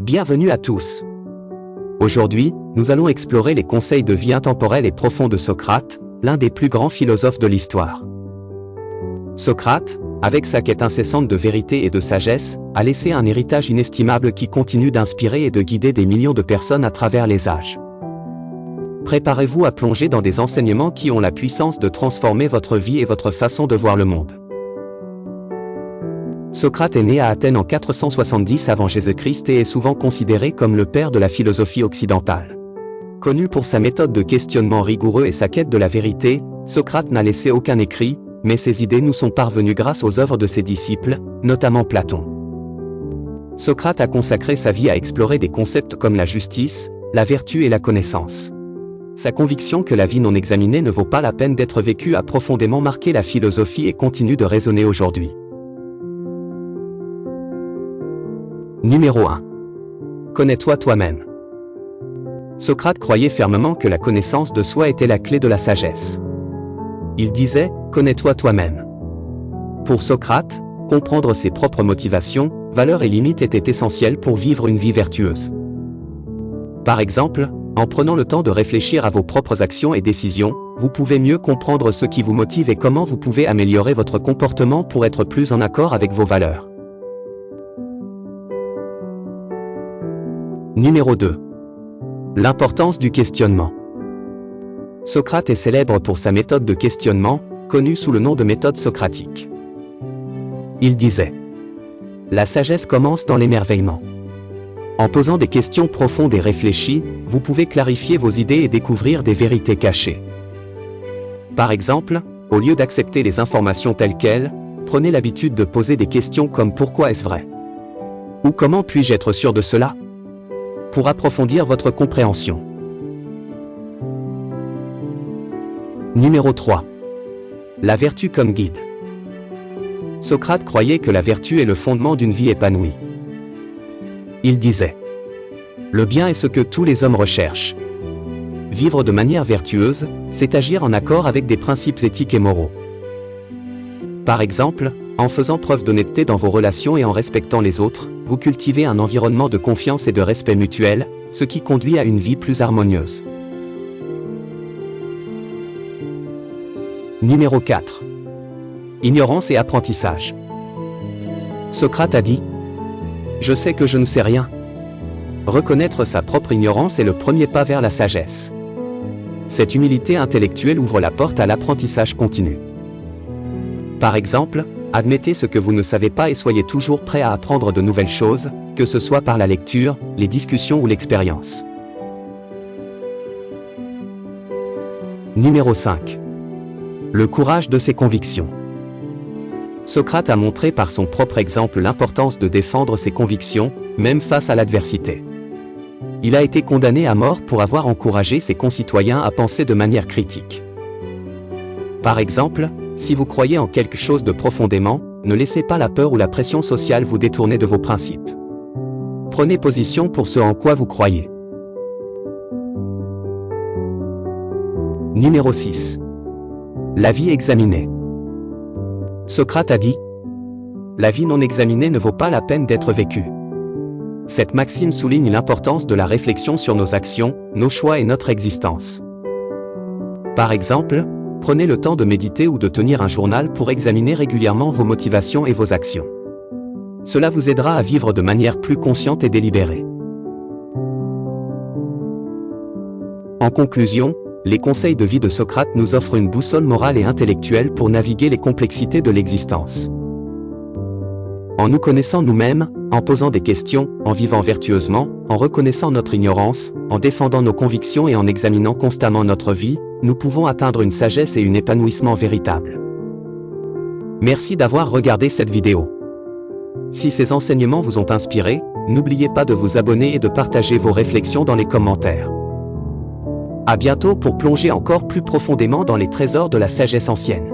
Bienvenue à tous. Aujourd'hui, nous allons explorer les conseils de vie intemporels et profonds de Socrate, l'un des plus grands philosophes de l'histoire. Socrate, avec sa quête incessante de vérité et de sagesse, a laissé un héritage inestimable qui continue d'inspirer et de guider des millions de personnes à travers les âges. Préparez-vous à plonger dans des enseignements qui ont la puissance de transformer votre vie et votre façon de voir le monde. Socrate est né à Athènes en 470 avant Jésus-Christ et est souvent considéré comme le père de la philosophie occidentale. Connu pour sa méthode de questionnement rigoureux et sa quête de la vérité, Socrate n'a laissé aucun écrit, mais ses idées nous sont parvenues grâce aux œuvres de ses disciples, notamment Platon. Socrate a consacré sa vie à explorer des concepts comme la justice, la vertu et la connaissance. Sa conviction que la vie non examinée ne vaut pas la peine d'être vécue a profondément marqué la philosophie et continue de résonner aujourd'hui. Numéro 1. Connais-toi toi-même. Socrate croyait fermement que la connaissance de soi était la clé de la sagesse. Il disait « Connais-toi toi-même ». Pour Socrate, comprendre ses propres motivations, valeurs et limites était essentiel pour vivre une vie vertueuse. Par exemple, en prenant le temps de réfléchir à vos propres actions et décisions, vous pouvez mieux comprendre ce qui vous motive et comment vous pouvez améliorer votre comportement pour être plus en accord avec vos valeurs. Numéro 2. L'importance du questionnement. Socrate est célèbre pour sa méthode de questionnement, connue sous le nom de méthode socratique. Il disait « La sagesse commence dans l'émerveillement. En posant des questions profondes et réfléchies, vous pouvez clarifier vos idées et découvrir des vérités cachées. Par exemple, au lieu d'accepter les informations telles quelles, prenez l'habitude de poser des questions comme « Pourquoi est-ce vrai ?» ou « Comment puis-je être sûr de cela ?» pour approfondir votre compréhension. Numéro 3. La vertu comme guide. Socrate croyait que la vertu est le fondement d'une vie épanouie. Il disait « Le bien est ce que tous les hommes recherchent. Vivre de manière vertueuse, c'est agir en accord avec des principes éthiques et moraux. Par exemple, en faisant preuve d'honnêteté dans vos relations et en respectant les autres, vous cultivez un environnement de confiance et de respect mutuel, ce qui conduit à une vie plus harmonieuse. Numéro 4. Ignorance et apprentissage. Socrate a dit « Je sais que je ne sais rien ». Reconnaître sa propre ignorance est le premier pas vers la sagesse. Cette humilité intellectuelle ouvre la porte à l'apprentissage continu. Par exemple, admettez ce que vous ne savez pas et soyez toujours prêt à apprendre de nouvelles choses, que ce soit par la lecture, les discussions ou l'expérience. Numéro 5. Le courage de ses convictions. Socrate a montré par son propre exemple l'importance de défendre ses convictions, même face à l'adversité. Il a été condamné à mort pour avoir encouragé ses concitoyens à penser de manière critique. Par exemple, si vous croyez en quelque chose de profondément, ne laissez pas la peur ou la pression sociale vous détourner de vos principes. Prenez position pour ce en quoi vous croyez. Numéro 6. La vie examinée. Socrate a dit « La vie non examinée ne vaut pas la peine d'être vécue ». Cette maxime souligne l'importance de la réflexion sur nos actions, nos choix et notre existence. Par exemple, prenez le temps de méditer ou de tenir un journal pour examiner régulièrement vos motivations et vos actions. Cela vous aidera à vivre de manière plus consciente et délibérée. En conclusion, les conseils de vie de Socrate nous offrent une boussole morale et intellectuelle pour naviguer les complexités de l'existence. En nous connaissant nous-mêmes, en posant des questions, en vivant vertueusement, en reconnaissant notre ignorance, en défendant nos convictions et en examinant constamment notre vie, nous pouvons atteindre une sagesse et un épanouissement véritable. Merci d'avoir regardé cette vidéo. Si ces enseignements vous ont inspiré, n'oubliez pas de vous abonner et de partager vos réflexions dans les commentaires. À bientôt pour plonger encore plus profondément dans les trésors de la sagesse ancienne.